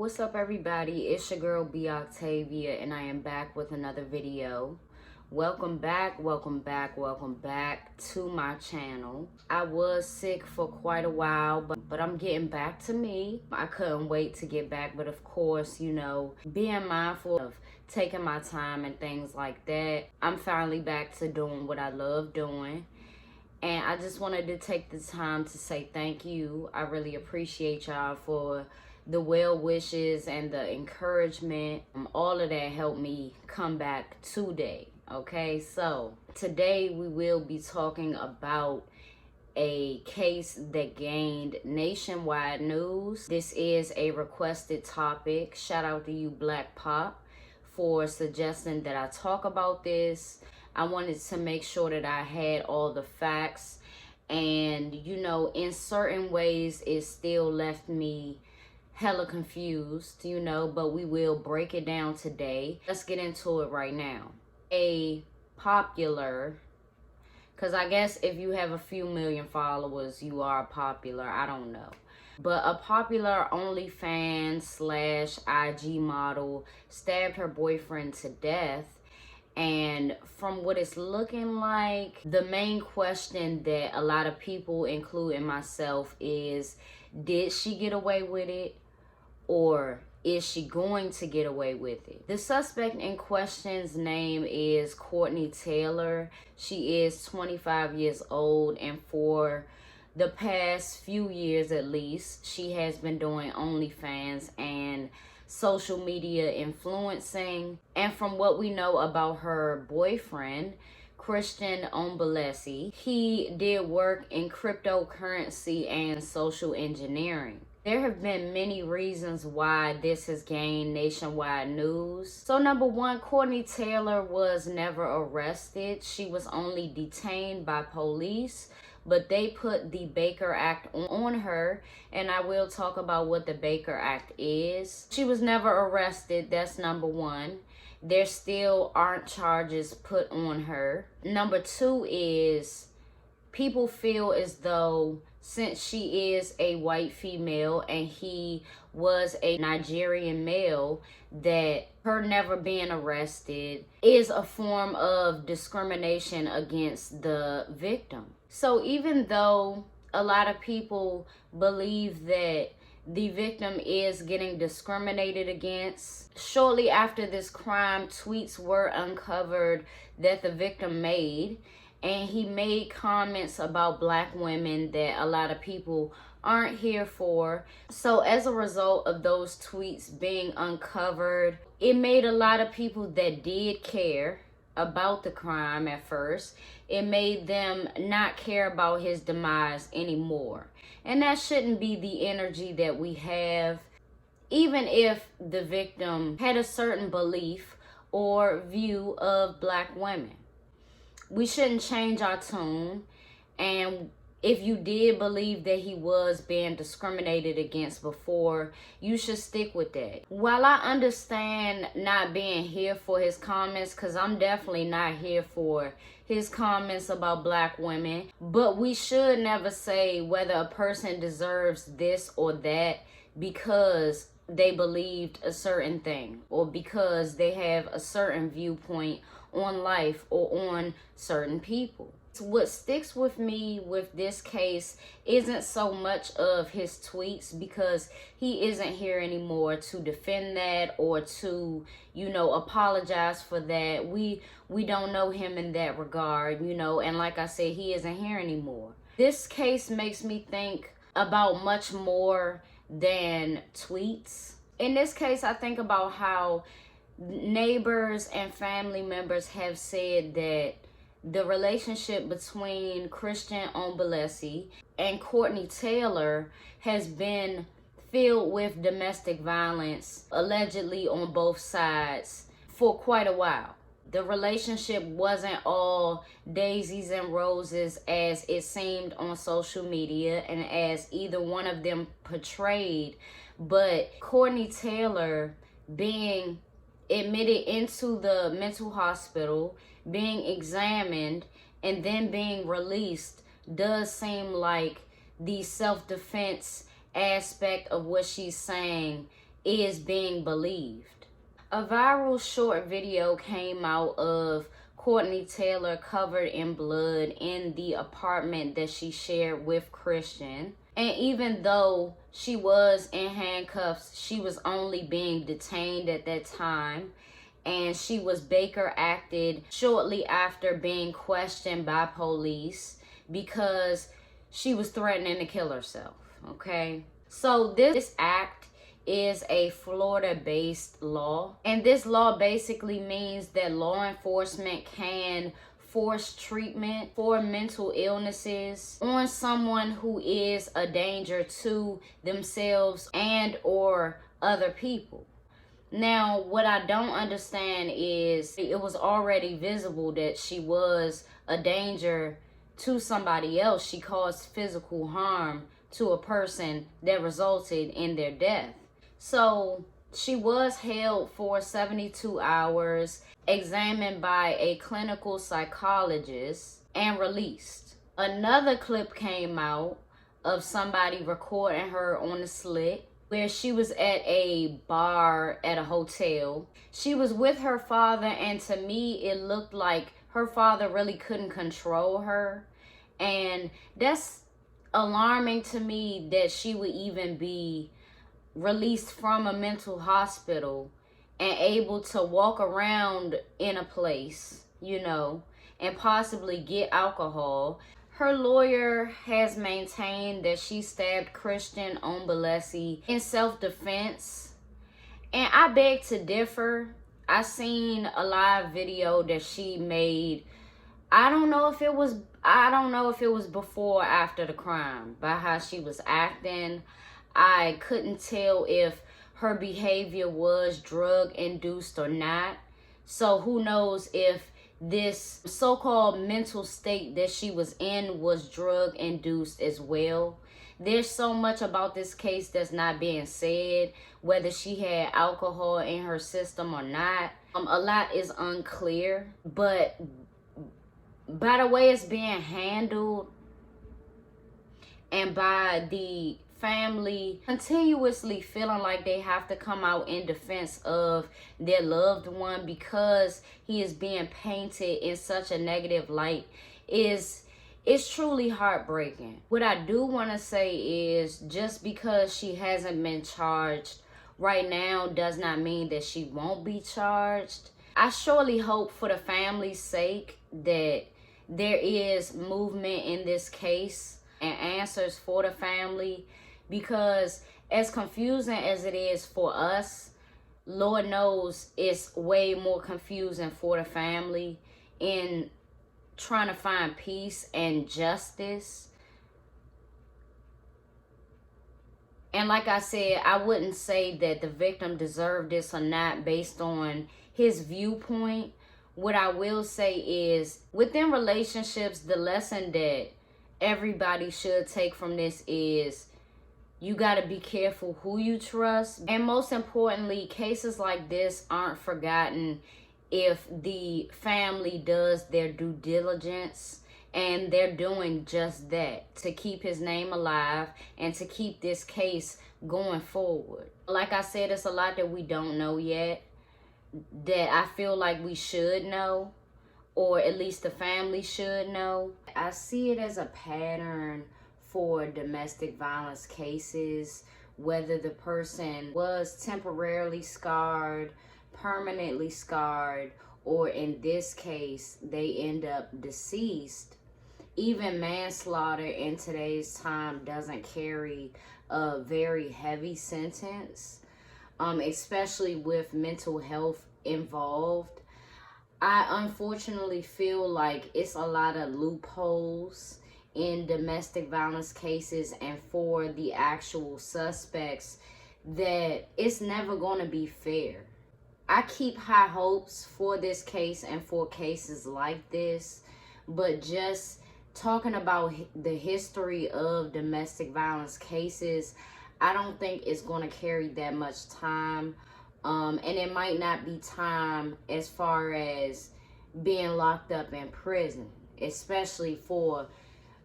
What's up, everybody? It's your girl B Octavia, and I am back with another video. Welcome back to my channel. I was sick for quite a while, but I'm getting back to me. I couldn't wait to get back, but of course, you know, being mindful of taking my time and things like that, I'm finally back to doing what I love doing. And I just wanted to take the time to say thank you. I really appreciate y'all for the well wishes and the encouragement. All of that helped me come back today. Okay, so today we will be talking about a case that gained nationwide news. This is a requested topic. Shout out to you, Black Pop, for suggesting that I talk about this. I wanted to make sure that I had all the facts, and you know, in certain ways it still left me hella confused, you know, but we will break it down today. Let's get into it right now. A popular, because I guess if you have a few million followers, you are popular, I don't know. But a popular OnlyFans / IG model stabbed her boyfriend to death. And from what it's looking like, the main question that a lot of people, including myself, is, did she get away with it? Or is she going to get away with it? The suspect in question's name is Courtney Tailor. She is 25 years old, and for the past few years at least, she has been doing OnlyFans and social media influencing. And from what we know about her boyfriend, Christian Ombulesi, he did work in cryptocurrency and social engineering. There have been many reasons why this has gained nationwide news. So number one, Courtney Tailor was never arrested. She was only detained by police, but they put the Baker Act on her, and I will talk about what the Baker Act is. She was never arrested, that's number one. There still aren't charges put on her. Number two is, people feel as though since she is a white female and he was a Nigerian male, that her never being arrested is a form of discrimination against the victim. So even though a lot of people believe that the victim is getting discriminated against, shortly after this crime, tweets were uncovered that the victim made, and he made comments about Black women that a lot of people aren't here for. So as a result of those tweets being uncovered, it made a lot of people that did care about the crime at first, it made them not care about his demise anymore. And that shouldn't be the energy that we have, even if the victim had a certain belief or view of Black women. We shouldn't change our tune. And if you did believe that he was being discriminated against before, you should stick with that. While I understand not being here for his comments, because I'm definitely not here for his comments about Black women, but we should never say whether a person deserves this or that because they believed a certain thing or because they have a certain viewpoint on life or on certain people. What sticks with me with this case isn't so much of his tweets, because he isn't here anymore to defend that or to, you know, apologize for that. We don't know him in that regard, you know, and like I said, he isn't here anymore. This case makes me think about much more than tweets. In this case, I think about how neighbors and family members have said that the relationship between Christian Ombulesi and Courtney Tailor has been filled with domestic violence, allegedly on both sides, for quite a while. The relationship wasn't all daisies and roses as it seemed on social media and as either one of them portrayed, but Courtney Tailor being admitted into the mental hospital, being examined, and then being released does seem like the self-defense aspect of what she's saying is being believed. A viral short video came out of Courtney Tailor covered in blood in the apartment that she shared with Christian. And even though she was in handcuffs, she was only being detained at that time. And she was Baker acted shortly after being questioned by police because she was threatening to kill herself, okay? So this act is a Florida-based law. And this law basically means that law enforcement can force treatment for mental illnesses on someone who is a danger to themselves and or other people. Now, what I don't understand is it was already visible that she was a danger to somebody else. She caused physical harm to a person that resulted in their death. So she was held for 72 hours, examined by a clinical psychologist, and released. Another clip came out of somebody recording her on the slick where she was at a bar at a hotel. She was with her father, and to me, it looked like her father really couldn't control her. And that's alarming to me that she would even be released from a mental hospital and able to walk around in a place, you know, and possibly get alcohol. Her lawyer has maintained that she stabbed Christian Ombulesi in self-defense. And I beg to differ. I seen a live video that she made. I don't know if it was before or after the crime, by how she was acting. I couldn't tell if her behavior was drug-induced or not. So who knows if this so-called mental state that she was in was drug-induced as well. There's so much about this case that's not being said, whether she had alcohol in her system or not. A lot is unclear, but by the way it's being handled and by the family continuously feeling like they have to come out in defense of their loved one because he is being painted in such a negative light is truly heartbreaking. What I do want to say is just because she hasn't been charged right now does not mean that she won't be charged. I surely hope for the family's sake that there is movement in this case and answers for the family, because as confusing as it is for us, Lord knows it's way more confusing for the family in trying to find peace and justice. And like I said, I wouldn't say that the victim deserved this or not based on his viewpoint. What I will say is, within relationships, the lesson that everybody should take from this is you got to be careful who you trust. And most importantly, cases like this aren't forgotten if the family does their due diligence. And they're doing just that to keep his name alive and to keep this case going forward. Like I said, it's a lot that we don't know yet that I feel like we should know, or at least the family should know. I see it as a pattern for domestic violence cases, whether the person was temporarily scarred, permanently scarred, or in this case, they end up deceased. Even manslaughter in today's time doesn't carry a very heavy sentence, especially with mental health involved. I unfortunately feel like it's a lot of loopholes in domestic violence cases and for the actual suspects that it's never going to be fair. I keep high hopes for this case and for cases like this, but just talking about the history of domestic violence cases, I don't think it's going to carry that much time. And it might not be time as far as being locked up in prison, especially for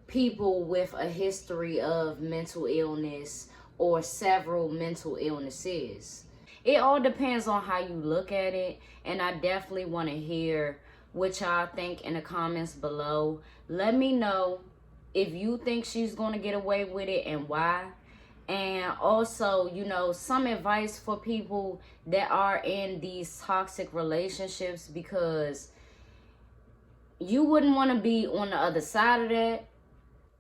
people with a history of mental illness or several mental illnesses. it all depends on how you look at it. And I definitely want to hear what y'all think in the comments below. Let me know if you think she's going to get away with it and why. And also, you know, some advice for people that are in these toxic relationships, because you wouldn't want to be on the other side of that.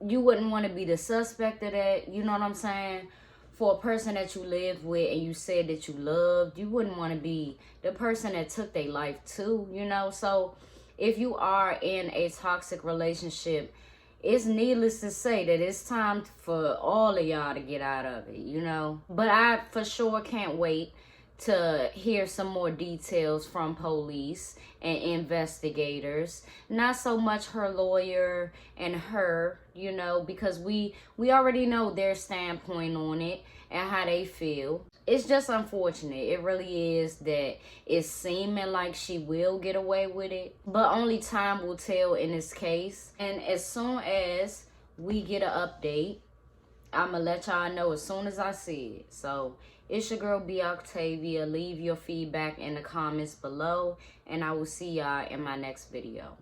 You wouldn't want to be the suspect of that. You know what I'm saying? For a person that you lived with and you said that you loved, you wouldn't want to be the person that took their life too, you know? So if you are in a toxic relationship, it's needless to say that it's time for all of y'all to get out of it, you know? But I for sure can't wait to hear some more details from police and investigators. Not so much her lawyer and her, you know, because we already know their standpoint on it and how they feel. It's just unfortunate. It really is that it's seeming like she will get away with it. But only time will tell in this case. And as soon as we get an update, I'm going to let y'all know as soon as I see it. So it's your girl, B. Octavia. Leave your feedback in the comments below. And I will see y'all in my next video.